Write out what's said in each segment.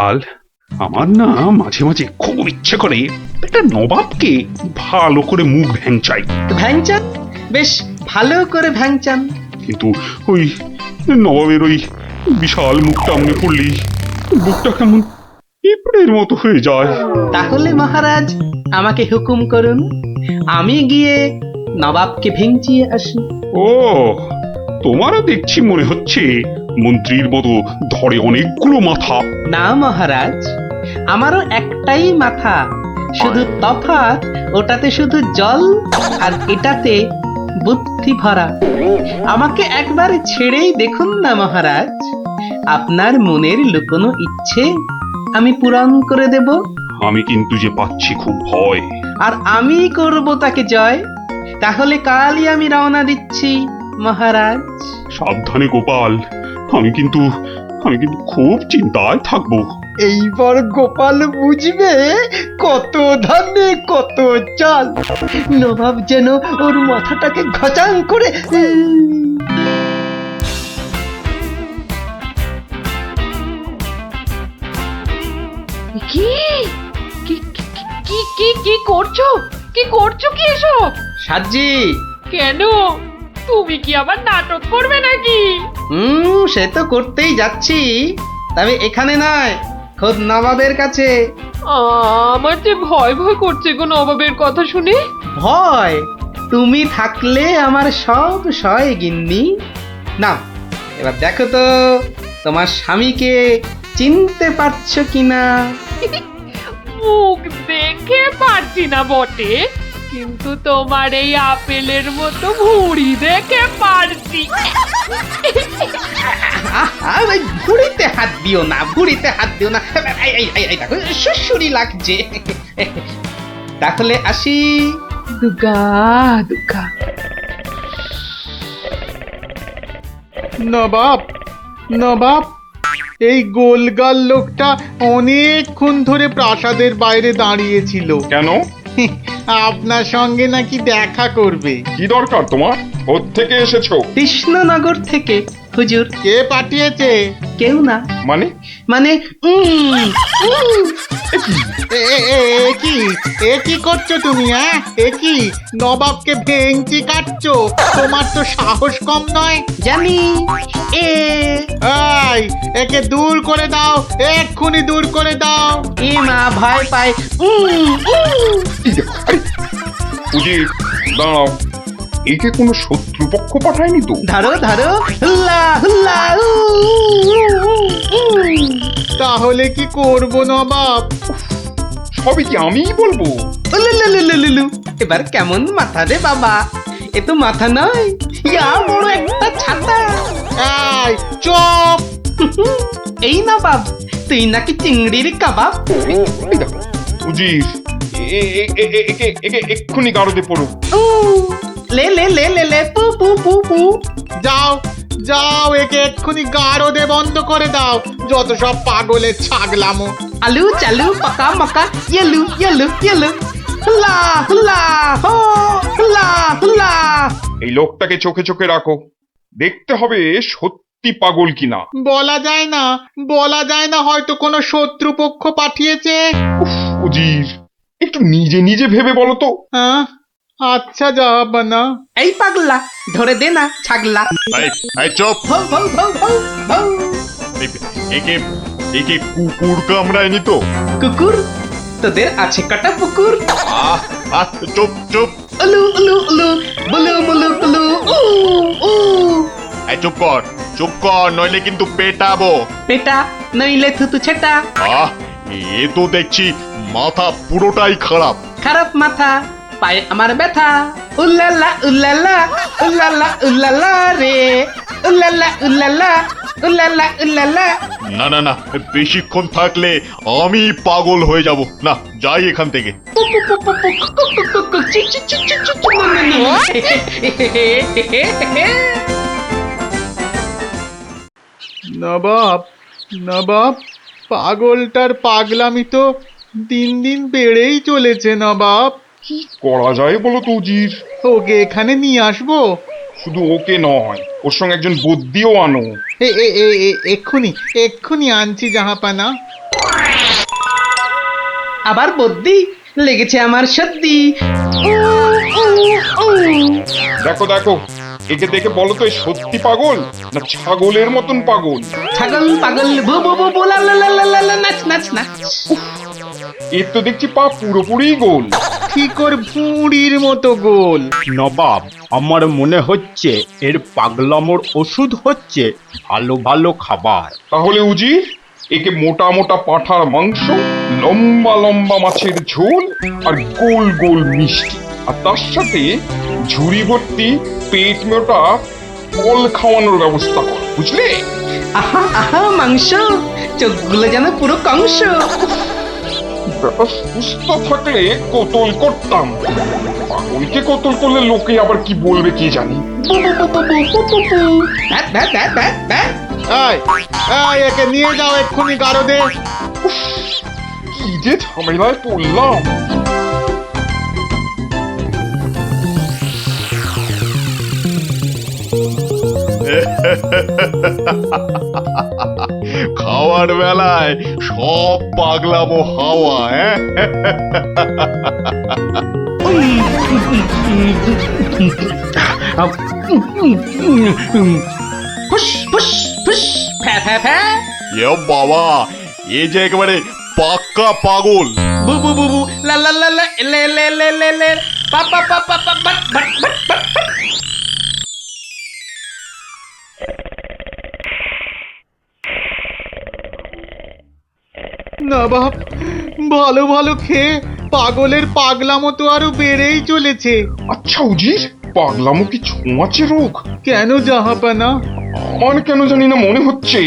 আল আমার না মাঝে মাঝে খুব ইচ্ছে করে একটা নবাবকে ভালো করে মুখ ভ্যাংচাই, ভ্যাংচান, বেশ ভালো করে ভ্যাংচান। কিন্তু ওই নবাবের ওই বিশাল মুখটা মনে পড়লেই বুকটা কেমন পিঁপড়ের মতো হয়ে যায়। তাহলে মহারাজ আমাকে হুকুম করুন, আমি গিয়ে নবাবকে ভেঙচিয়ে আসি। ও, তোমারও দেখছি মনে হচ্ছে মন্ত্রীর মতো ধরে অনেকগুলো মাথা। না মহারাজ, আমারও একটাই মাথা, শুধু তফাৎ ওটাতে শুধু জল আর এটাতে বুদ্ধি ভরা। আমাকে একবার ছেড়েই দেখুন না মহারাজ, আপনার মনের লুকোনো ইচ্ছে আমি পূরণ করে দেব। আমি কিন্তু যে পাচ্ছি খুব ভয়। আর আমি করব তাকে জয়। তাহলে কালই আমি রওনা দিচ্ছি মহারাজ। সাবধানে গোপাল, আমি কিন্তু খুব চিন্তায় থাকবো। এইবার গোপাল বুঝবে কত ধানে কত চাল। নবাব যেন ওর মাথাটাকে ঘচাং করে কি কি কি কি কি করছো? কি করছো কি এসব? সাজি, কেন? তুমি কি আবার নাটক করবে নাকি? সে তো করতেই যাচ্ছি, তবে এখানে নয়, খোদ নবাবের কাছে। আমার যে ভয় ভয় করছে গো নবাবের কথা শুনে। ভয়? তুমি থাকলে আমার সব সয় গিন্নি। না, এবার দেখো তো তোমার স্বামীকে চিনতে পারছো কিনা। মুখ দেখে পারছি না বটে, কিন্তু তোমার এই আপেলের মতো ভুঁড়ি দেখে পারছি। ওই ভুড়িতে হাত দিও না, ভুড়িতে হাত দিও না। এই দেখো সুসুরি লাগছে। তাহলে আসি। দুগা দুগা। নবাব, নবাব, এই গোলগাল লোকটা অনেকক্ষণ ধরে প্রাসাদের বাইরে দাঁড়িয়েছিল। কেন? আপনার সঙ্গে নাকি দেখা করবে। কি দরকার তোমার? কোত্থেকে এসেছো? কৃষ্ণনগর থেকে হুজুর। কে পাঠিয়েছে? কেউ না, মানে? মানে এ কি করছো তুমি? হ্যাঁ, এ কি নবাবকে ভেঙচি কাটছো? তোমার তো সাহস কম নয়। জানি এ এই, একে দূর করে দাও, এক্ষুনি দূর করে দাও। এ মা ভয় পায়। উজির, দাঁড়াও, একে কোনো শত্রুপক্ষ পাঠায়নি তো? ধরো ধরো, হুল্লা হুল্লা তাহলে কি করব নবাব? সবই কি আমিই বলবো? উলুলুলুলুলু। এবার কেমন মাথা রে বাবা, এ তো মাথা নয়, ইয়া বড় একটা ছাতা। এই চুপ! এই না বাব, তুই নাকি চিংড়ির কাবাব। এই দেখো, উজির, একে এক্ষুনি গাড়োতে পড়ো। উ, লে লে লে লে লে পু পু পু পু। যাও যাও, একে এক্ষুনি গারদে বন্ধ করে দাও। যত সব পাগলের ছাগলামো। আলু চালু পাকা মাকা ইয়েলু ইয়েলু ইয়েলু। হুল্লা হুল্লা হো, হুল্লা হুল্লা। এই লোকটাকে চোখে চোখে রাখো, দেখতে হবে সত্যি পাগল কিনা। বলা যায় না, বলা যায় না, হয়তো কোনো শত্রুপক্ষ পাঠিয়েছে। উজির, একটু নিজে নিজে ভেবে বলো তো। হ্যাঁ, আচ্ছা জাহাপনা। এই পাগলা, ধরে দে না ছাগলা। এই চুপ! ভৌ ভৌ ভৌ ভৌ ভৌ। একে একে কুকুর কামড়ায়নি তো? কুকুর? তোদের আছে কটা পুকুর? আহ আহ, চুপ চুপ! উলু উলু উলু, বুলু বুলু বুলু, উ উ। এই চুপ কর, নইলে কিন্তু পেটাবো। পেটা নইলে থুতু ছেটা। আহ, এ তো দেখছি মাথা পুরোটাই খারাপ। খারাপ মাথা, পায়ে আমার ব্যথা। উল্লালা উল্লালা, উল্লালা উল্লালা রে, উল্লালা উল্লালা, উল্লালা উল্লালা। না না না, বেশিক্ষণ থাকলে আমি পাগল হয়ে যাব। না, যাই এখান থেকে। নবাব, নবাব, পাগলটার পাগলামি তো দিন দিন বেড়েই চলেছে নবাব। কি করা যায় বলো তো উজির? ওকে এখানে নিয়ে আসবো? শুধু ওকে নয়, ওর সঙ্গে একজন বদ্যিও আনো। এক্ষুনি এক্ষুনি আনছি জাহাপানা। আবার বদ্যি লেগেছে আমার সত্যি। দেখো দেখো, একে দেখে বলো তো এ সত্যি পাগল না ছাগলের মতন পাগল? ছাগল পাগল বু বু বু বু লা লা লা লা লা লা, নাচ নাচ নাচ। এর তো দেখছি পা পুরোপুরি গোল। ঠিকর ভুঁড়ির মতো গোল। নবাব, আমার মনে হচ্ছে এর পাগলামোর ওষুধ হচ্ছে ভালো ভালো খাবার। তাহলে উজির, একে মোটা মোটা পাঁঠার মাংস, লম্বা লম্বা মাছের ঝোল আর গোল গোল মিষ্টি, আর তার সাথে ঝুড়ি ভর্তি পেট মোটা ফল খাওয়ানোর ব্যবস্থা কর, বুঝলে? আহা আহা মাংস, চোখগুলো যেন পুরো কংস। ব্যাপার সুস্থ থাকলে কোতল করতাম, পাগলকে কোতল করলে লোকে আবার কি বলবে কে জানি। বু বু বু বু বু বু বু বু। Bat bat bat bat bat. এই এই, একে নিয়ে যাও এক্ষুনি গারদে। কি যে ঝামেলায় পড়লাম। খাওয়ার বেলায় সব পাগলামো হাওয়া, হ্যাঁ? ফুস ফুস ফুস ফ্যা ফ্যা ফ্যা। এ বাবা, এ যে একেবারে পাক্কা পাগল। বু বু বু বু লা লা লা লা লে লে লে লে লে পা পা পা পা পা বাট বাট বাট বাট। নবাব, ভালো ভালো খেয়ে পাগলের পাগলামো তো আরো বেড়েই চলেছে। আচ্ছা উজির, পাগলামো কি ছোঁয়াচে রোগ? কেন জাহাপানা? আমার কেন জানি না মনে হচ্ছে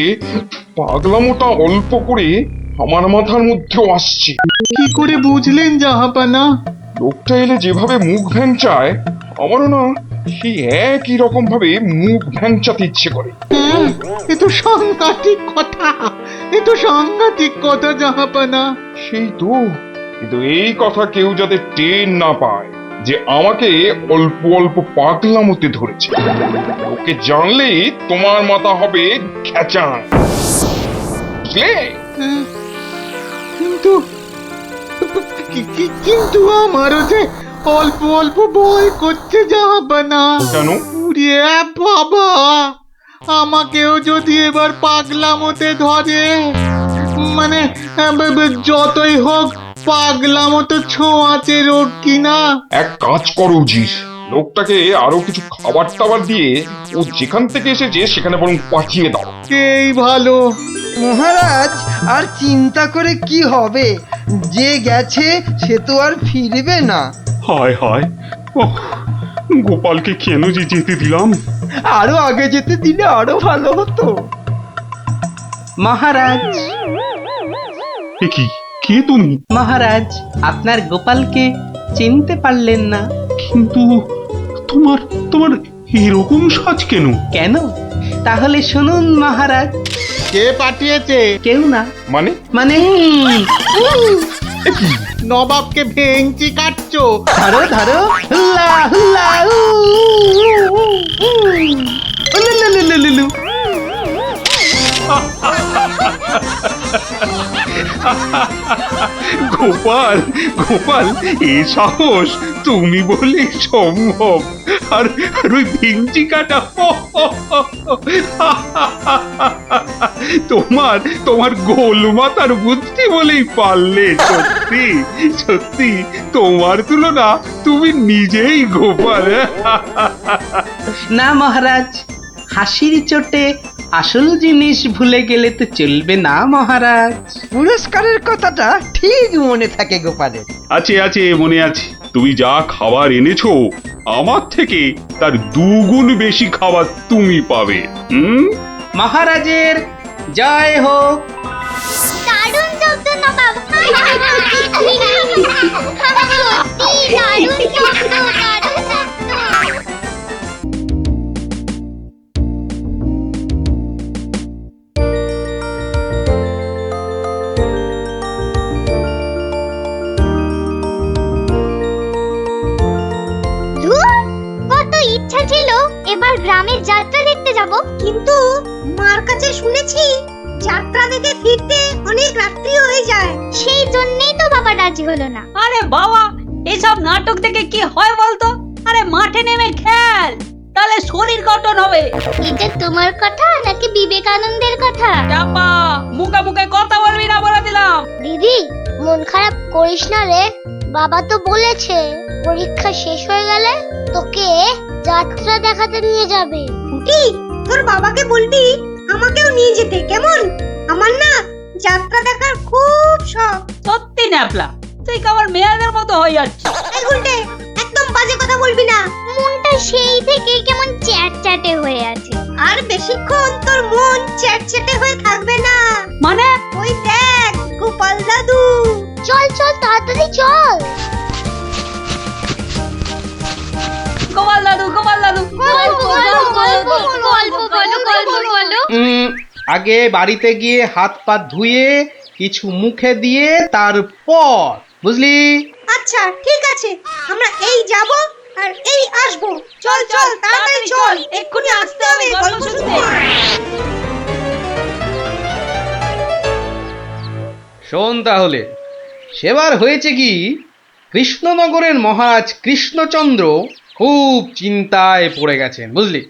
পাগলামোটা অল্প করে আমার মাথার মধ্যেও আসছে। কি করে বুঝলেন জাহাপানা? লোকটা এলে যেভাবে মুখ ভ্যাংচায়, আমারও না সেই একই রকম ভাবে মুখ ভ্যাংচাতে ইচ্ছে করে। হ্যাঁ, এ তো সাংঘাতিক কথা, এ তো সাংঘাতিক কথা জাহাপানা। সেই তো, কিন্তু এই কথা কেউ যাতে টের না পায় যে আমাকে অল্প অল্প পাগলামোতে ধরেছে, ওকে জানলেই তোমার মাথা হবে খেচান, বুঝলে? হ্যাঁ, কিন্তু কিন্তু আমারও যে অল্প অল্প ভয় করছে জাহাপানা। কেন? উড়িয়ে বাবা, আমাকেও যদি এবার পাগলামোতে ধরে, মানে যতই হোক পাগলামো তো ছোঁয়াচে রোগ কিনা। এক কাজ করো উজির, লোকটাকে আরো কিছু খাবার টাবার দিয়ে ও যেখান থেকে এসেছে সেখানে বরং পাঠিয়ে দাও। এই ভালো। মহারাজ, আর চিন্তা করে কি হবে? যে গেছে সে তো আর ফিরবে না। হায় হায়, ওহ, গোপালকে কেন যে যেতে দিলাম? আরো আগে যেতে দিলে আরো ভালো হতো। মহারাজ এ কি, কে তুমি? মহারাজ, আপনার গোপালকে চিনতে পারলেন না? কিন্তু তোমার তোমার এরকম সাজ কেন? কেন? তাহলে শুনুন মহারাজ। কে পাঠিয়েছে? কেউ না, মানে? মানে নবাবকে ভেঙচি কাটছো? ধরো ধরো হুল্লা হুল্লা উ, উ, উ, উ। উলুলুলুলুলু। গোপাল, গোপাল, এ সাহস তুমি বলে সম্ভব? আর ওই ভিঞ্চি কাটা, তোমার তোমার গোল মাথার বুদ্ধি বলেই পারলে। সত্যি সত্যি তোমার তুলনা তুমি নিজেই গোপাল। না মহারাজ, হাসির চোটে আসল জিনিস ভুলে গেলে তো চলবে না মহারাজ। পুরস্কারের কথাটা ঠিক মনে থাকে গোপালের। আছে আছে, মনে আছে। তুমি যা খাবার এনেছো আমার থেকে তার দুগুণ বেশি খাবার তুমি পাবে। মহারাজের জয় হোক। দারুণ শব্দ নবাব। সত্যি দারুণ শব্দ, দারুণ শব্দ। ধুর, কত ইচ্ছা ছিল এবার গ্রামের যাত্রা দেখতে যাব, কিন্তু মার কাছে শুনেছি যাত্রা দেখে ফিরতে অনেক রাত্রি হয়ে যায় সেই জন্যই তো বাবা রাজি হলো না। আরে বাবা, এসব নাটক থেকে কি হয় বলতো? আরে মাঠে নেমে খেল, তাহলে শরীর গঠন হবে। এটা তোমার কথা নাকি বিবেকানন্দের কথা? চাপা, মুখে মুখে কথা বলবি না বলে দিলাম। দিদি মন খারাপ করিস না রে, বাবা তো বলেছে পরীক্ষা শেষ হয়ে গেলে তোকে যাত্রা দেখাতে নিয়ে যাবে। উটি, তোর বাবাকে বলবি আমাকেও নিয়ে যেতে, কেমন? আমার না যাত্রা দেখার খুব শখ। সত্যি ন্যাপলা, তুই কেমন মেয়েদের মতো হয়ে যাচ্ছিস। এই উল্টে, একদম বাজে কথা বলবি না। মনটা সেই থেকে কেমন চ্যাটচ্যাটে হয়ে আছে। আর বেশিক্ষণ তোর মন চ্যাটচ্যাটে হয়ে থাকবে না। মানে? ওই দেখ গোপাল দাদু। চল চল তাড়াতাড়ি চল। গোপাল দাদু, গোপাল দাদু, গল্প বলো। আগে বাড়িতে গিয়ে হাত পা ধুয়ে কিছু মুখে দিয়ে তারপর, বুঝলি? আচ্ছা ঠিক আছে, আমরা এই যাব আর এই আসব। চল চল তাড়াতাড়ি চল, এক্ষুনি আসতে হবে গল্প শুনতে। শোন তাহলে, সেবার হয়েছে কি, কৃষ্ণনগরের মহারাজ কৃষ্ণচন্দ্র খুব চিন্তায় পড়ে গেছেন, বুঝলি?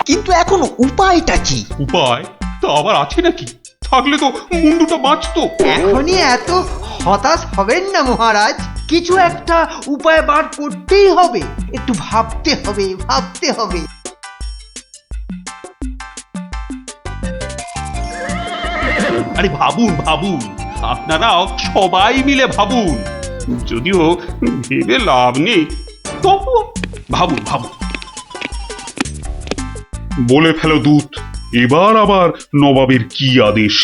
কিন্তু এখন উপায়টা কি? উপায় তো আবার আছে নাকি? থাকলে তো মুন্ডুটা বাঁচতো। এখনই এত হতাশ হবেন না মহারাজ, কিছু একটা উপায় বার করতেই হবে, একটু ভাবতে হবে ভাবতে হবে। আরে ভাবুন ভাবুন, আপনারাও সবাই মিলে ভাবুন। যদিও ভেবে লাভ নেই, তবু ভাবুন ভাবুন। বলে ফেলো দূত, এবার আবার নবাবের কি আদেশ?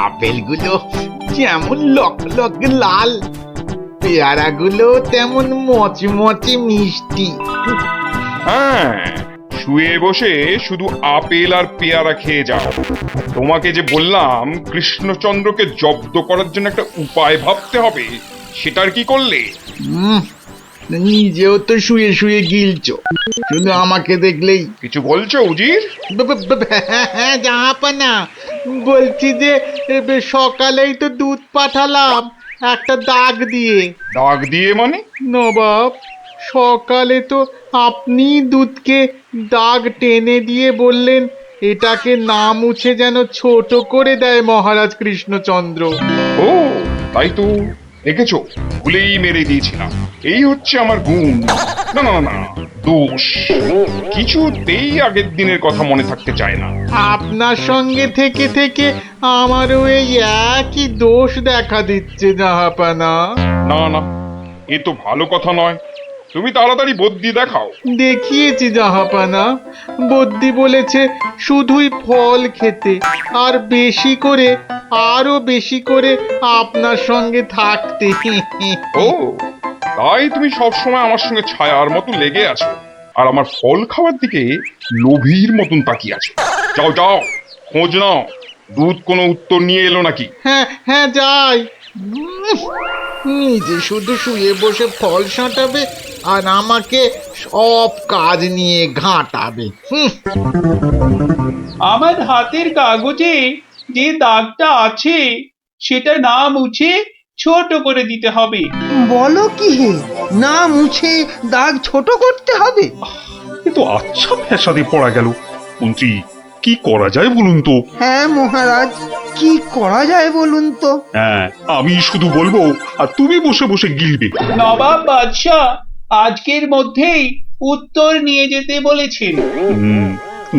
আপেলগুলো যেমন লক লক লাল, পেয়ারাগুলো তেমন মচমচে মিষ্টি। হ্যাঁ, শুয়ে বসে শুধু আপেল আর পেয়ারা খেয়ে যাও। তোমাকে যে বললাম কৃষ্ণচন্দ্রকে জব্দ করার জন্য একটা উপায় ভাবতে হবে, সেটার কি করলে? নিজেও তো শুয়ে শুয়ে গিলছো, শুধু আমাকে দেখলেই। কিছু বলছো উজির? হ্যাঁ জাহাপানা, বলছি যে সকালেই তো দুধ পাঠালাম একটা দাগ দিয়ে। দাগ দিয়ে মানে? নবাব, সকালে তো আপনি দুধকে দাগ টেনে দিয়ে বললেন এটাকে না মুছে যেন ছোট করে দেয় মহারাজ কৃষ্ণচন্দ্র। ও তাই তো, দেখেছো, ভুলেই মেরে দিয়েছিলাম। এই হচ্ছে আমার গুণ, না না না দোষ। কিছুতেই আগের দিনের কথা মনে থাকতে চায় না। আপনার সঙ্গে থেকে থেকে আমারও এই একই দোষ দেখা দিচ্ছে জাহাপানা। না না, এ তো ভালো কথা নয়। তুমি তাড়াতাড়ি বদ্যি দেখাও। দেখিয়েছি জাহাপানা, বদ্যি বলেছে শুধুই ফল খেতে, আর বেশি করে আরো বেশি করে আপনার সঙ্গে থাকতে। ও তাই তুমি সবসময় আমার সঙ্গে ছায়ার মতো লেগে আছো, আর আমার ফল খাওয়ার দিকে লোভীর মতন তাকিয়ে আছো। যাও যাও, খোঁজ নাও, দুধ কোনো উত্তর নিয়ে এলো নাকি। হ্যাঁ হ্যাঁ যাই। নিজে শুধু শুয়ে বসে ফল সাঁটাবে আর আমাকে সব কাজ নিয়ে ঘাঁটাবে। আমার হাতের কাগজে যে দাগটা আছে সেটা না মুছে ছোট করে দিতে হবে। বলো কি হে, না মুছে দাগ ছোট করতে হবে? এ তো আচ্ছা ফ্যাসাদে পড়া গেল। মন্ত্রী, কি করা যায় বলুন তো? হ্যাঁ মহারাজ, কি করা যায় বলুন তো? হ্যাঁ, আমি শুধু বলবো আর তুমি বসে বসে গিলবে। নবাব বাদশাহ আজকের মধ্যেই উত্তর নিয়ে যেতে বলেছেন।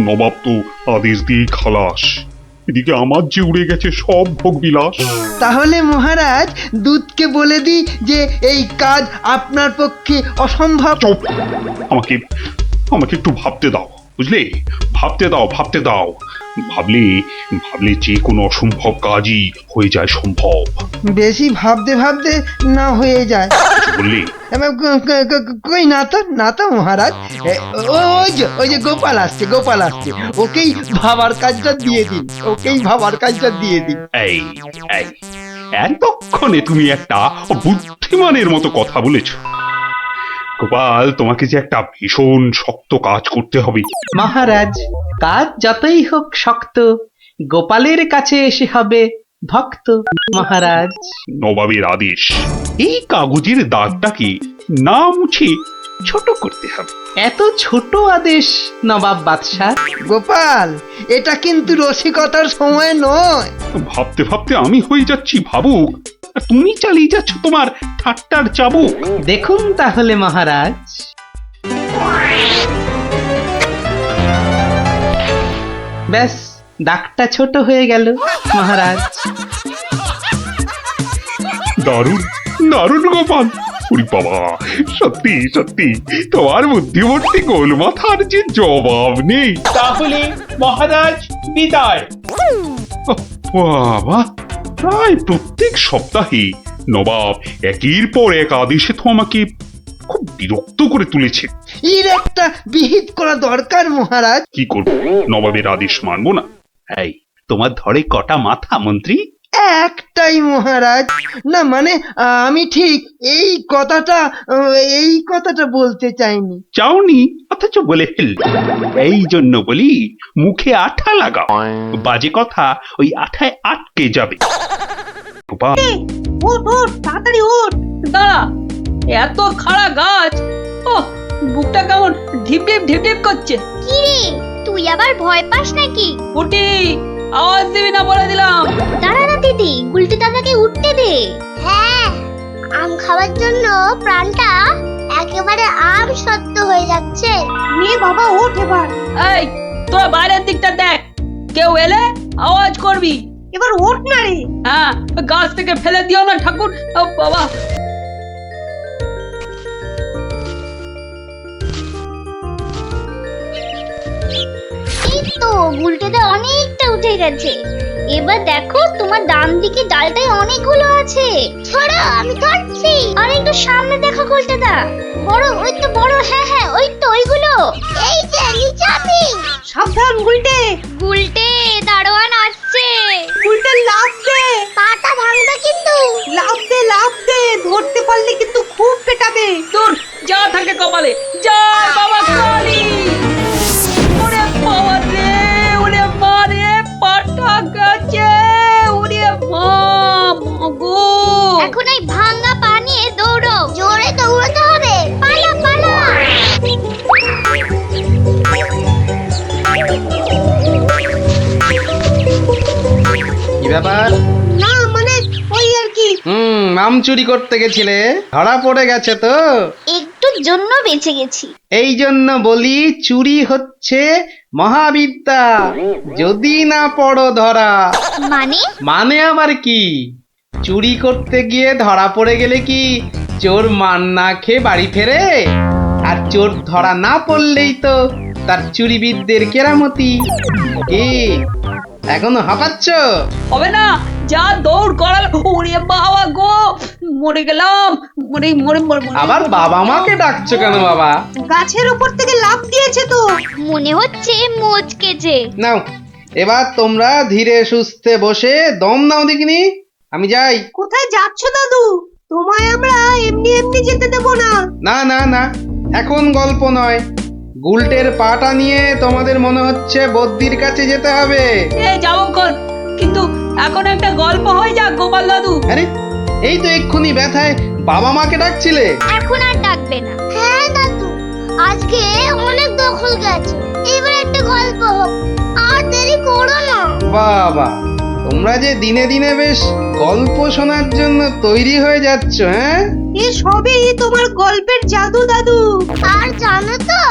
নবাব তো আদেশ দিয়ে খালাস। এদিকে আমার যে উড়ে গেছে সব ভোগ বিলাস। তাহলে মহারাজ দুধকে বলে দিই যে এই কাজ আপনার পক্ষে অসম্ভব। চুপ! আমাকে আমাকে একটু ভাবতে দাও, বুঝলে? ভাবতে দাও, ভাবতে দাও। ভাবলে ভাবলে যে কোনো অসম্ভব কাজই হয়ে যায় সম্ভব। বেশি ভাবতে ভাবতে না হয়ে যায়। কিছু বললে? কই না তো মহারাজ। ওই যে গোপাল আসছে, ওকেই ভাবার কাজটা দিয়ে দিন। এই এই এতক্ষণে তুমি একটা বুদ্ধিমানের মতো কথা বলেছ। গোপাল, তোমাকে যে একটা ভীষণ শক্ত কাজ করতে হবে। মহারাজ, কাজ যতই হোক শক্ত, গোপালের কাছে এসে হবে ভক্ত। মহারাজ, নবাবের আদেশ, এই কাগজের দাগটাকে না মুছে ছোট করতে হবে। এত ছোট আদেশ নবাব বাদশাহ? গোপাল, এটা কিন্তু রসিকতার সময় নয়। ভাবতে ভাবতে আমি হয়ে যাচ্ছি ভাবুক, আর তুমি চালিয়ে যাচ্ছ তোমার ঠাট্টার চাবুক। দেখুন তাহলে মহারাজ। ব্যাস, দাগটা ছোট হয়ে গেল মহারাজ। দারুণ দারুণ গোপাল। ওরে বাবা, সত্যি সত্যি তোমার বুদ্ধিমতী গোল মাথার যে জবাব নেই। তাহলে মহারাজ বিদায়। বাবা, প্রায় প্রত্যেক সপ্তাহে নবাব একের পর এক আদেশে তো আমাকে খুব বিরক্ত করে তুলেছে। এর একটা বিহিত করা দরকার মহারাজ। কি করব, নবাবের আদেশ মানবো না? এই, তোমার ধরে কটা মাথা মন্ত্রী? একটাই মহারাজ। না মানে আমি ঠিক এই কথাটা বলতে চাইনি। চাওনি অথচ বলে ফেললে। এই জন্য বলি, মুখে আঠা লাগাও, বাজে কথা ওই আঠায় আটকে যাবে। গোপাল, ওঠ তাড়াতাড়ি ওঠ। দাঁড়া, এত খাড়া গাছ, ও বুকটা কেমন ঢিপ ঢিপ করছে। কি রে, তুই আবার ভয় পাস নাকি? উঠি, আওয়াজ দিবি না বলে দিলাম। দাঁড়া না দিদি, গুলটি দাদাকে উঠতে দে। হ্যাঁ, আম খাওয়ার জন্য প্রাণটা একেবারে আম সত্য হয়ে যাচ্ছে। নে বাবা, ওঠ এবার। এই, তোরা বাইরের দিকটা দেখ, কেউ এলে আওয়াজ করবি। এবার ওঠ না রে। হ্যাঁ, গাছ থেকে ফেলে দিও না ঠাকুর। ও বাবা, এই তো গুলটিতে অনেকটা উঠে গেছে। এবার দেখো, তোমার ডান দিকে ডালটায় অনেকগুলো আছে। ছড়া, আমি ধরছি। আর একটু সামনে দেখো গুলটিদা, বড়, ওই তো বড়। হ্যাঁ, ওই তো ওইগুলো। এই যে নিচে আমি। সাবধান গুলটে। গুলটে, দারোয়ান আসছে। গুলটে লাফ দে। পাটা ভাঙবে কিন্তু। লাফ দে, ধরতে পারলে কিন্তু খুব পেটাবে। তোর যা থাকে কপালে, যা বাবা কালী। ওরে বাবা রে, ওরে মা রে, পাটা গেছে। ওরে মা, মাগো। এখন এই ভাঙা পা নিয়ে দৌড়ো। জোরে দৌড়াতে হবে। পালা। কি ব্যাপার? না মানে ওই আর কি। আম চুরি করতে গেছিলে, ধরা পড়ে গেছে তো? একটুর জন্য বেঁচে গেছি। এই জন্য বলি, চুরি হচ্ছে মহাবিদ্যা, যদি না পড়ো ধরা। মানে আবার কি? চুরি করতে গিয়ে ধরা পড়ে গেলে কি চোর মান না খেয়ে বাড়ি ফেরে? আর চোর ধরা না পড়লেই তো তার চুরিবিদদের কেরামতি। কি এখনো হাঁপাচ্ছ? হবে না, যা দৌড় করাল। ওরে বাবা গো, মরে গেলাম। মরে আবার বাবা মাকে ডাকছো কেন বাবা? গাছের উপর থেকে লাফ দিয়েছে তো। মনে হচ্ছে মচকেছে। নাও, এবার তোমরা ধীরে সুস্থে বসে দম নাও দেখিনি। আমি যাই। কোথায় যাচ্ছ দাদু? তোমায় আমরা এমনি যেতে দেব না। না, এখন গল্প নয়। গুলটের পাটা নিয়ে তোমাদের মনে হচ্ছে বদ্যির কাছে যেতে হবে। যাবো, কিন্তু এখন একটা গল্প হয়ে যাক গোপাল দাদু। আরে, এই তো এক্ষুনি ব্যথায় বাবা মাকে ডাকছিলে। এখন আর ডাকবে না। হ্যাঁ দাদু, আজকে অনেক দখল গেছে, এবার একটা গল্প হোক। আর দেরি করো না। বাবা, তোমরা যে দিনে দিনে বেশ গল্প শোনার জন্য তৈরি হয়ে যাচ্ছ। হ্যাঁ, এ সবই তোমার গল্পের জাদু দাদু। আর জানো তো,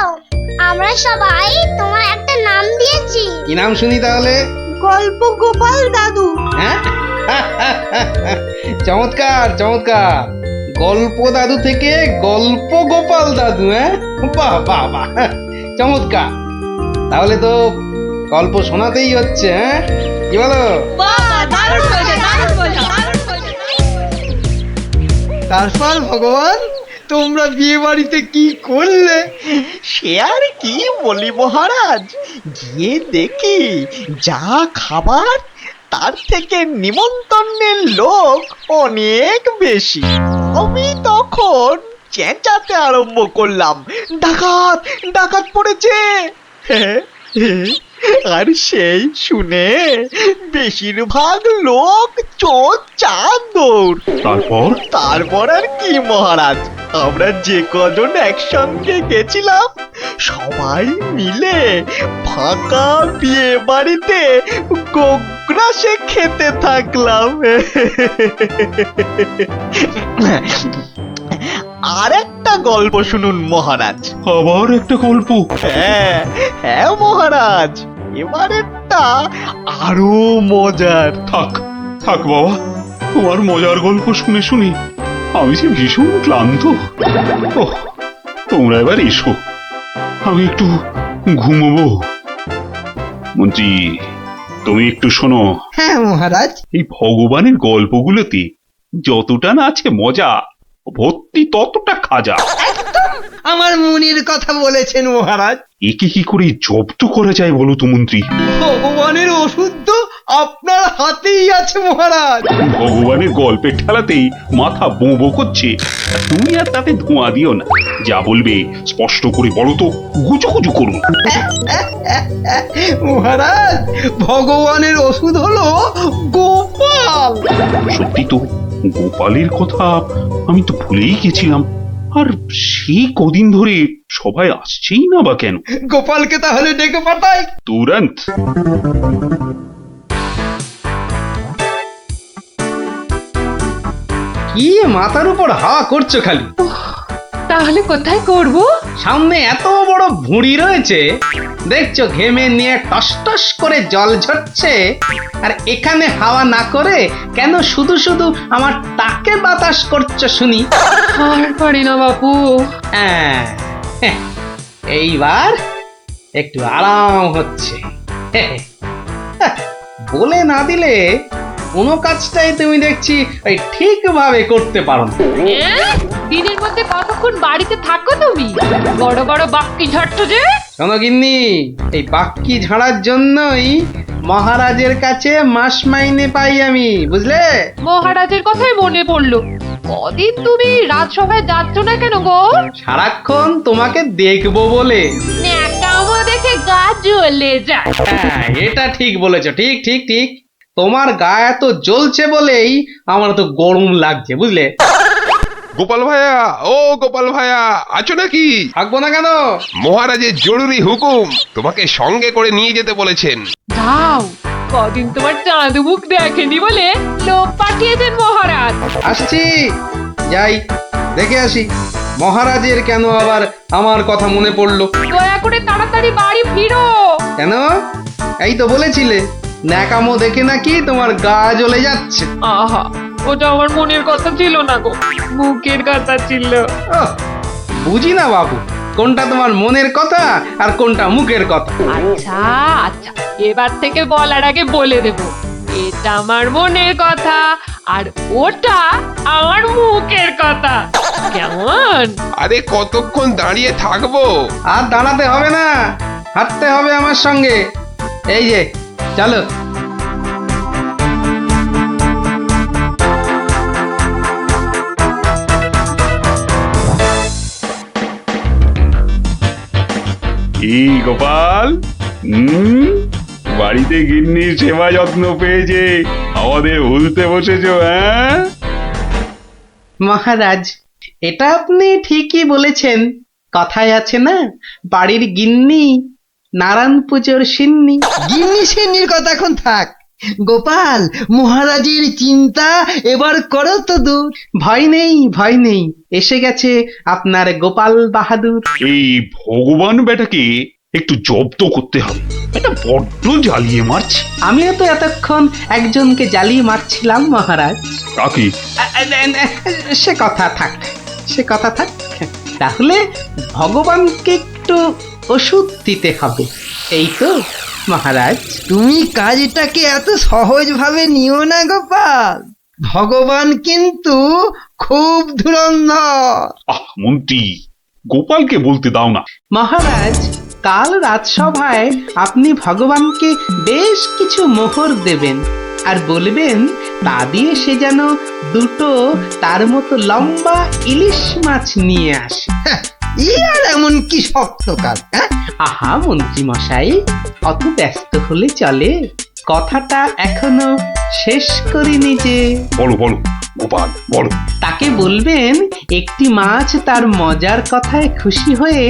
আমরা সবাই তোমার একটা নাম দিয়েছি। কি নাম শুনি তাহলে? গল্প গোপাল দাদু। হ্যাঁ, চমৎকার। গল্প দাদু থেকে গল্প গোপাল দাদু। হ্যাঁ, বাহ, চমৎকার। তাহলে তো গল্প শোনাতেই হচ্ছে, হ্যাঁ কি বলো? তারপর ভগবান তোমরা বিয়ে বাড়িতে কি করলে? সে আর কি বলি মহারাজ, গিয়ে দেখি যা খাবার তার থেকে নিমন্ত্রণের লোক অনেক বেশি। আমি তখন চেঁচাতে আরম্ভ করলাম, ডাকাত ডাকাত পড়েছে। আর সেই শুনে বেশিরভাগ লোক চোর চাঁদর। তারপর আর কি মহারাজ, আমরা যে কজন একসঙ্গে গেছিলাম সবাই মিলে ফাঁকা বিয়ে বাড়িতে গোগ্রাসে খেতে থাকলাম। আর একটা গল্প শুনুন মহারাজ। আবার একটা গল্প? হ্যাঁ হ্যাঁ মহারাজ, এবারেরটা আরো মজার। থাক থাক বাবা, তোমার মজার গল্প শুনে শুনি আমি যে ভীষণ ক্লান্ত। ওহ, তোমরা এবার এসো, আমি একটু ঘুমোবো। মন্ত্রী, তুমি একটু শোনো। হ্যাঁ মহারাজ। এই ভগবানের গল্পগুলোতে যতটা না আছে মজা, ভর্তি ততটা খাজা। আমার মনের কথা বলেছেন মহারাজ। একে কি করে জব্দ করা যায় বলো তো মন্ত্রী? ভগবানের ওষুধ তো আপনার হাতেই আছে মহারাজ। ভগবানের গল্পের ঠেলাতেই মাথা বোঁ করছে, আর তুমি আর তাতে ধোঁয়া দিও না। যা বলবে স্পষ্ট করে বলো তো, গুজুগুজু করুন। মহারাজ, ভগবানের ওষুধ হলো গোপাল। সত্যি তো, গোপালের কথা আমি তো ভুলেই গেছিলাম। আর সেই কদিন ধরে সবাই আসছেই না বা কেন? গোপালকে তাহলে ডেকে পাঠাই তুরন্ত। কি মাথার উপর হাওয়া করছো খালি? তাহলে কোথায় করব? সামনে এত বড় ভুঁড়ি রয়েছে, দেখছো ঘেমে নিয়ে টস টস করে জল ঝরছে, আর এখানে হাওয়া না করে কেন শুধু শুধু আমার তাকে বাতাস করছো শুনি? আর পারি না বাপু। হ্যাঁ, এইবার একটু আরাম হচ্ছে। বলে না দিলে কোনো কাজটাই তুমি দেখছি ওই ঠিকভাবে করতে পারো না। দিনের মধ্যে কতক্ষণ বাড়িতে থাকো তুমি? বড় বড় বাক্কি ঝাড়ছো যে। শোনো গিন্নি, এই বাক্কি ঝাড়ার জন্যই মহারাজের কাছে মাস মাইনে পাই আমি, বুঝলে? মহারাজের কথাই মনে পড়লো, কদিন তুমি রাজসভায় যাচ্ছ না কেন গো? সারাক্ষণ তোমাকে দেখবো বলে। ন্যাকামো দেখে গা জ্বলে যায়। হ্যাঁ, এটা ঠিক বলেছো, ঠিক ঠিক ঠিক। তোমার গা এত জ্বলছে বলেই আমার তো গরম লাগছে, বুঝলে? গোপাল ভাইয়া, ও গোপাল ভাইয়া, আছো নাকি? থাকবো না কেন? মহারাজের জরুরি হুকুম, তোমাকে সঙ্গে করে নিয়ে যেতে বলেছেন। যাও, কদিন তোমার চাঁদ মুখ দেখেনি বলে লোক পাঠিয়েছেন মহারাজ। আসছি, যাই দেখে আসি মহারাজের কেন আবার আমার কথা মনে পড়লো। দয়া করে তাড়াতাড়ি বাড়ি ফিরো। কেন? এই তো বলেছিলে ন্যাকামো দেখে নাকি তোমার গা জ্বলে যাচ্ছে। আহা, ওটা আমার মনের কথা ছিল না গো, মুখের কথা ছিল। ওহ, বুঝি না বাবু, কোনটা তোমার মনের কথা আর কোনটা মুখের কথা। আচ্ছা আচ্ছা, এবার থেকে বলার আগে বলে দেব, এটা আমার মনের কথা আর ওটা আমার মুখের কথা। কেমন? আরে কতক্ষণ দাঁড়িয়ে থাকবো? আর দাঁড়াতে হবে না, হাঁটতে হবে আমার সঙ্গে। এই যে চলো। কি গোপাল, বাড়িতে গিন্নির সেবা যত্ন পেয়েছে আমাদের ভুলতে বসেছো? হ্যাঁ মহারাজ, এটা আপনি ঠিকই বলেছেন। কথায় আছে না, বাড়ির গিন্নি নারায়ণ পুজোর সিন্নি। গিন্নি সিন্নির কথা এখন থাক। গোপাল, মহারাজের চিন্তা এবার করো তো দূর। ভয় নেই, ভয় নেই, এসে গেছে আপনার গোপাল বাহাদুর। এই ভগবান বেটাকে একটু জব্দ করতে হবে, এটা বড্ড জ্বালিয়ে মারছে। আমিও তো এতক্ষণ একজনকে জ্বালিয়ে মারছিলাম মহারাজ। কাকে? সে কথা থাক, সে কথা থাক। তাহলে ভগবানকে একটু ওষুধ দিতে হবে। এই তো মহারাজ। তুমি কাজটাকে এত সহজভাবে নিও না গোপাল, ভগবান কিন্তু খুব ধুরন্ধর। মন্ত্রী, গোপালকে বলতে দাও না। মহারাজ, কাল রাজসভায় আপনি ভগবানকে বেশ কিছু মোহর দেবেন আর বলবেন তা দিয়ে সে যেন দুটো তার মতো লম্বা ইলিশ মাছ নিয়ে আসে। আর এমন কি শক্ত কাজ? আহা মন্ত্রী মশাই, অত ব্যস্ত হলে চলে? কথাটা এখনো শেষ করিনি যে। বলো বলো গোপাল, বলো। তাকে বলবেন একটি মাছ তার মজার কথায় খুশি হয়ে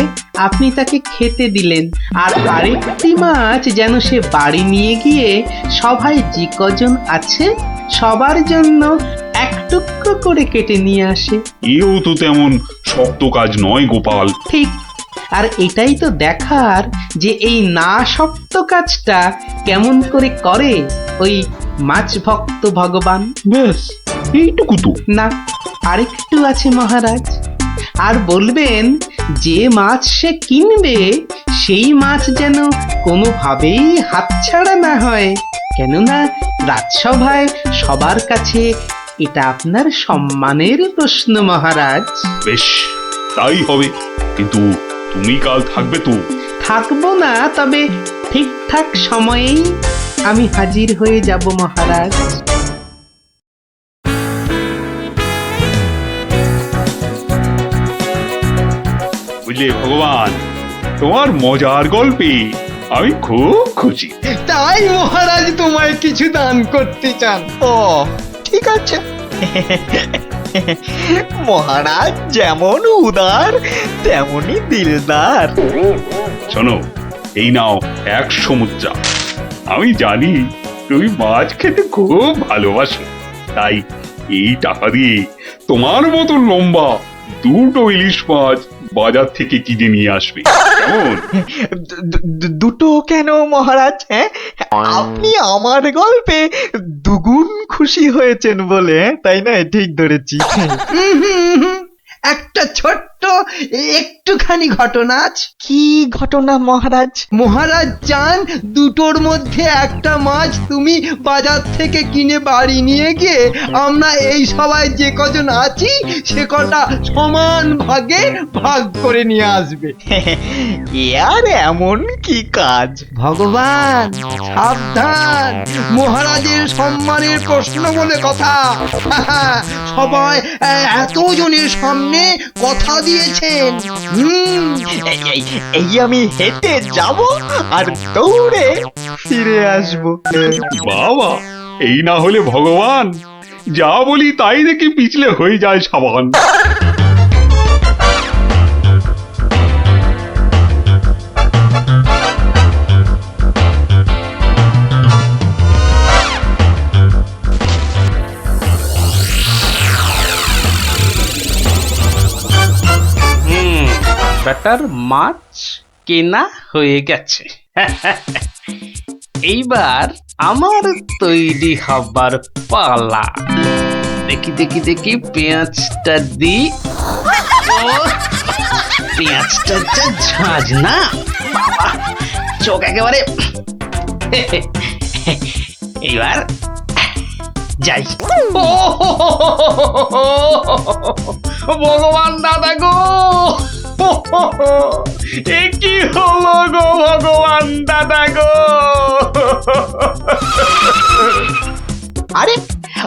আপনি তাকে খেতে দিলেন, আর আরেকটি মাছ যেন সে বাড়ি নিয়ে গিয়ে সবাই যে কজন আছে সবার জন্য এক টুকরো করে কেটে নিয়ে আসে। এও তো তেমন শক্ত কাজ নয় গোপাল। ঠিক, আর এটাই তো দেখার যে এই না শক্ত কাজটা কেমন করে করে ওই মাছ ভক্ত ভগবান। ব্যাস এইটুকু তো? না, আরেকটু আছে মহারাজ। আর বলবেন যে মাছ সে কিনবে সেই মাছ যেন কোনোভাবেই হাতছাড়া না হয়, কেননা রাজসভায় সবার কাছে এটা আপনার সম্মানের প্রশ্ন মহারাজ। বেশ, তাই হবে, কিন্তু তুমি কাল থাকবে তো? থাকবো না, তবে ঠিকঠাক সময়েই আমি হাজির হয়ে যাব মহারাজ। বুঝলে ভগবান, তোমার মজার গল্পে আমি খুব খুশি। তাই মহারাজ তোমায় কিছু দান করতে চান? ও ঠিক আছে। মহারাজ যেমন উদার তেমনি দিলদার। শোনো, এই নাও 100 মুদ্রা। আমি জানি তুমি মাছ খেতে খুব ভালোবাসো, তাই এই টাকা দিয়ে তোমার মতো লম্বা দুটো ইলিশ মাছ বাজার থেকে কিনে নিয়ে আসবে, কেমন? দুটো কেন মহারাজ? হ্যাঁ, আপনি আমার গল্পে দুগুণ খুশি হয়েছেন বলে, তাই না? ঠিক ধরেছি। একটা ছোট্ট একটুখানি ঘটনা আছে। কি ঘটনা মহারাজ? মহারাজ চান দুটোর মধ্যে একটা মাছ তুমি বাজার থেকে কিনে বাড়ি নিয়ে গিয়ে আমরা এই সবাই যে কজন আছি সে কটা সমান ভাগে ভাগ করে নিয়ে আসবে। আর এমন কি কাজ? ভগবান সাবধান, মহারাজের সম্মানের প্রশ্ন বলে কথা। সবাই এতজনের সামনে কথা দিয়েছেন। এই আমি হেঁটে যাব আর দৌড়ে ফিরে আসবো। বাবা, এই না হলে ভগবান, যা বলি তাই দেখি পিছলে হয়ে যায় সাবান। বেটার মাছ কেনা হয়ে গেছে। এইবার আমার তৈরি হবার পালা। দেখি দেখি দেখি পেঁয়াজটা দি। পেঁয়াজটা যা ঝাঁজ না বাবা, চোখ একেবারে। এইবার যাই। ভগবান দাদা গো, এ কি হলো গো ভগবান দাদা গো। আরে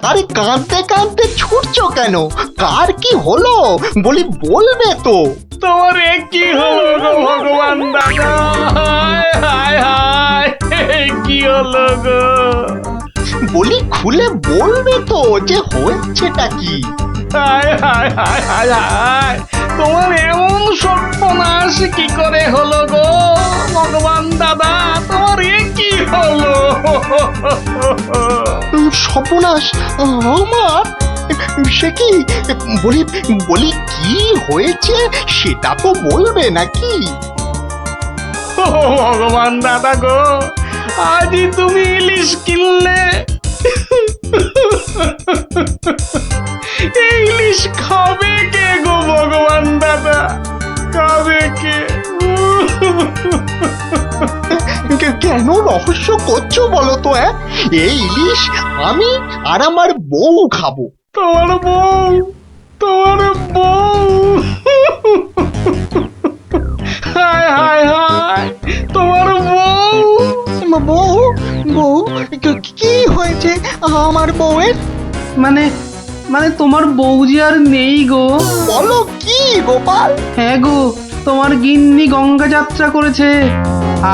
আরে, কাঁদতে কাঁদতে ছুটছো কেন? কার কি হলো বলি, বলবে তো। তোমার এ কি হলো গো ভগবান দাদা? হায় হায়, কি হলো গো? বলি খুলে বলবে তো যে হয়েছেটা কি? হায় হায় হায় হায় হায়, তোমার এমন সর্বনাশ কি করে হলো গো ভগবান দাদা? তোমার এ কি হলো? সর্বনাশ আমার? সে কি? বলি বলি কি হয়েছে সেটা তো বলবে নাকি? ভগবান দাদা গো, আজই তুমি ইলিশ কিনলে। এই ইলিশ খাবে কে গো ভগবান দাদা? খাবে কে? কেন রহস্য করছো বলো তো? এই ইলিশ আমি আর আমার বউ খাবো। তোমার বউ, তোমার বউ, হায় হায় হায়, তোমার বউ। বউ, বউ, কি হয়েছে আমার বউয়ের? মানে মানে তোমার বউ যে আর নেই গো। বলো কি গোপাল? হ্যাঁ গো, তোমার গিন্নি গঙ্গা যাত্রা করেছে,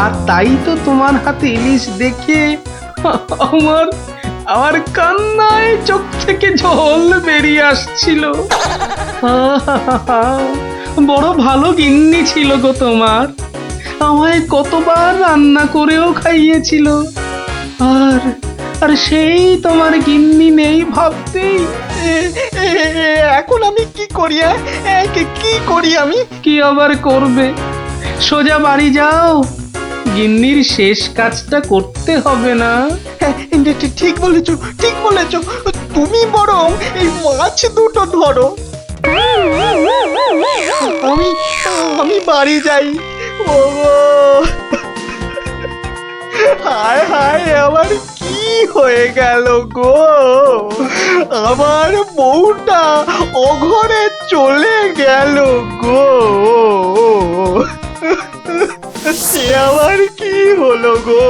আর তাই তো তোমার হাতে ইলিশ দেখে আমার আমার কান্নায় চোখ থেকে জল বেরিয়ে আসছিল। বড় ভালো গিন্নি ছিল গো তোমার, আমায় কতবার রান্না করেও খাইয়েছিল। আর আর সেই তোমার গিন্নি নেই ভাবতেই এখন আমি কি করি? কি করি আমি? কি আবার করবে, সোজা বাড়ি যাও, গিন্নির শেষ কাজটা করতে হবে না? ঠিক বলেছো, ঠিক বলেছো। তুমি বরং এই মাছ দুটো ধরো, আমি বাড়ি যাই। ও হায় হায়, আমার কি হয়ে গেল গো? আমার বউটা অঘরে চলে গেল গো। সে আবার কি হলো গো?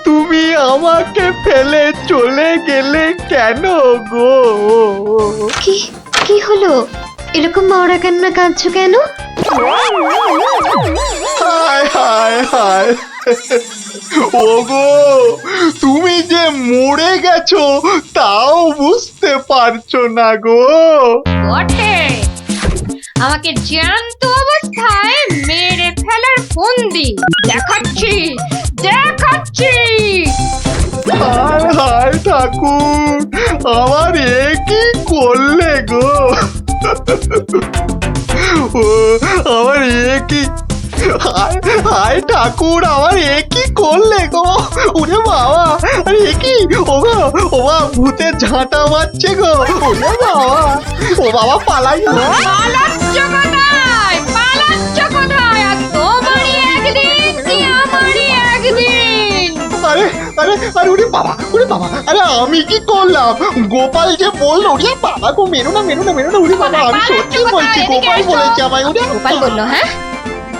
তুমি আমাকে ফেলে চলে গেলে কেন গো? কি কি হলো? এরকম মরা কান্না কাঁদছো কেন? হায় হায় হায়, ওগো তুমি যে মরে গেছো তাও বুঝতে পারছো না গো। বটে, আমাকে জ্যান্ত অবস্থায় মেরে ফেলার ফন্দি দেখাচ্ছি দেখাচ্ছি। হায় হায় ঠাকুর, আমার এ কি করলে গো? ও আমার এ কি, হায় ঠাকুর, আমার এ কি করলে গো? ওরে বাবা, আরে এ কি? ও বাবা, ভূতের ঝাঁটা মারছে গো। ওরে বাবা, ও বাবা পালাই। পালাচ্ছ কোথায়? পালাচ্ছ কোথায়? আর তোমারই একদিন কি আমারই একদিন? আরে আরে আরে, ওরে বাবা, ওরে বাবা, আরে আমি কি করলাম? গোপাল যে বললো, ওরে বাবা গো, মেরো না মেরো না মেরো না। ওরে বাবা, আমি সত্যি বলছি, গোপাল বলেছে আমায়। ওরে গোপাল বললো? হ্যাঁ,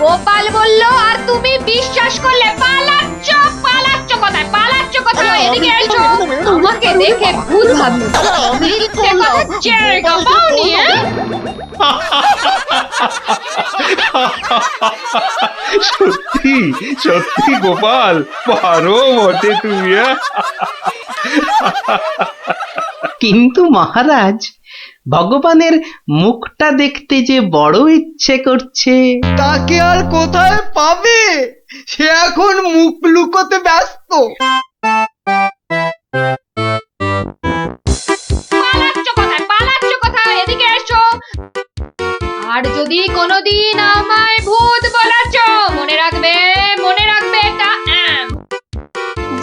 গোপাল বললো আর তুমি বিশ্বাস করলে? পালাচ্ছ পালাচ্ছ কোথায়? পালাচ্ছ কোথায়? এদিকে এসো, আমাকে দেখে ভূত ভাবলো। মিথ্যে কথা জায়গা পাওনি? সত্যি সত্যি গোপাল, পারো বটে তুমি। কিন্তু মহারাজ, ভগবানের মুখটা দেখতে যে বড় ইচ্ছে করছে। তাকে আর কোথায় পাবে? সে এখন মুখ লুকোতে ব্যস্ত। পালাচ্ছ কোথায়? পালাচ্ছ কোথায়? এদিকে এসো। আর যদি কোনোদিন আমায় ভূত বলেছ, মনে রাখবে, মনে রাখবে এটা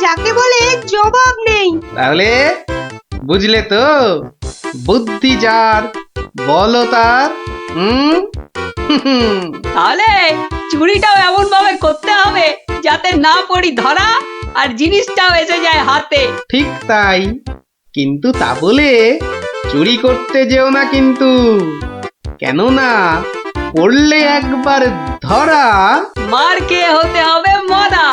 যাকে বলে জবাব নেই। তাহলে বুঝলে তো, বুদ্ধি যার বলো তার। তাহলে চুরিটাও এমন ভাবে করতে হবে যাতে না পড়ি ধরা, আর জিনিসটাও এসে যায় হাতে। ঠিক তাই, কিন্তু তা বলে চুরি করতে যেও না কিন্তু, কেননা পড়লে একবার ধরা, মার খেয়ে হতে হবে মরা।